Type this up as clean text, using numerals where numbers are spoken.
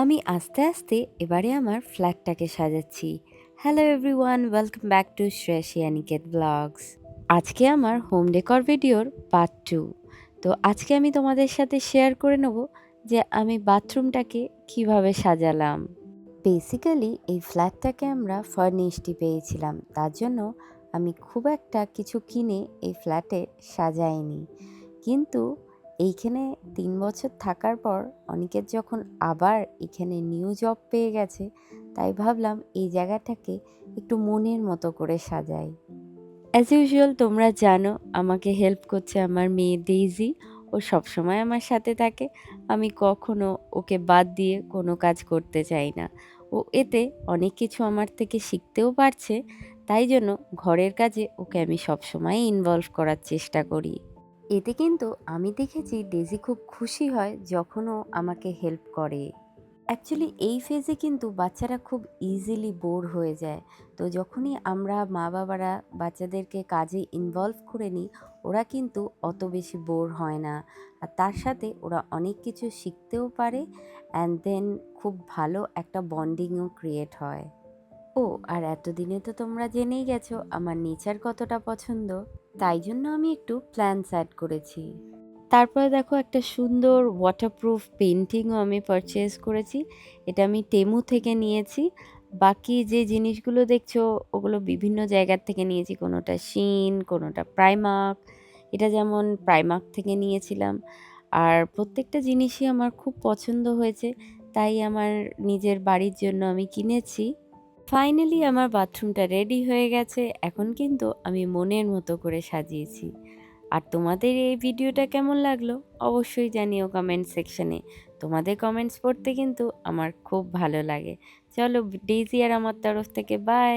আমি আস্তে আস্তে এবারে আমার ফ্ল্যাটটাকে সাজাচ্ছি। Hello everyone, welcome back to Shreyasi Aniket blogs. আজকে আমার হোম ডেকর ভিডিওর পার্ট 2। তো আজকে আমি তোমাদের সাথে শেয়ার করে নেব যে আমি বাথরুমটাকে কিভাবে সাজালাম। বেসিক্যালি এই ফ্ল্যাটটাকে আমরা ফার্নিশডই পেয়েছিলাম, তার জন্য আমি খুব একটা কিছু কিনে এই ফ্ল্যাটে সাজাইনি। কিন্তু এইখানে ৩ বছর থাকার পর অনিকেত যখন আবার এখানে নিউ জব পেয়ে গেছে, তাই ভাবলাম এই জায়গাটাকে একটু মনের মতো করে সাজাই। অ্যাজ ইউজুয়াল তোমরা জানো আমাকে হেল্প করছে আমার মেয়ে ডেইজি। ও সবসময় আমার সাথে থাকে। আমি কখনো ওকে বাদ দিয়ে কোনো কাজ করতে চাই না। ও এতে অনেক কিছু আমার থেকে শিখতেও পারছে। তাই জন্য ঘরের কাজে ওকে আমি সবসময় ইনভলভ করার চেষ্টা করি। এতে কিন্তু আমি দেখেছি ডেজি খুব খুশি হয় যখন ও আমাকে হেল্প করে। অ্যাকচুয়ালি এই ফেজে কিন্তু বাচ্চারা খুব ইজিলি বোর হয়ে যায়। তো যখনই আমরা মা বাবারা বাচ্চাদেরকে কাজে ইনভলভ করে নিই, ওরা কিন্তু অত বেশি বোর হয় না। আর তার সাথে ওরা অনেক কিছু শিখতেও পারে, অ্যান্ড দেন খুব ভালো একটা বন্ডিংও ক্রিয়েট হয়। ও আর এতদিনে তো তোমরা জেনেই গেছো আমার নেচার কতটা পছন্দ, তাই জন্য আমি একটু প্ল্যান্টস অ্যাড করেছি। তারপরে দেখো একটা সুন্দর ওয়াটারপ্রুফ পেন্টিংও আমি পারচেজ করেছি। এটা আমি টেমু থেকে নিয়েছি। বাকি যে জিনিসগুলো দেখছো ওগুলো বিভিন্ন জায়গার থেকে নিয়েছি, কোনোটা শিন, কোনোটা প্রাইমার্ক। এটা যেমন প্রাইমার্ক থেকে নিয়েছিলাম। আর প্রত্যেকটা জিনিসই আমার খুব পছন্দ হয়েছে, তাই আমার নিজের বাড়ির জন্য আমি কিনেছি। ফাইনালি আমার বাথরুমটা রেডি হয়ে গেছে। এখন কিন্তু আমি মনের মতো করে সাজিয়েছি। আর তোমাদের এই ভিডিওটা কেমন লাগলো অবশ্যই জানিও কমেন্ট সেকশনে। তোমাদের কমেন্টস পড়তে কিন্তু আমার খুব ভালো লাগে। চলো, ডেইজি আর আমার তরফ থেকে বাই।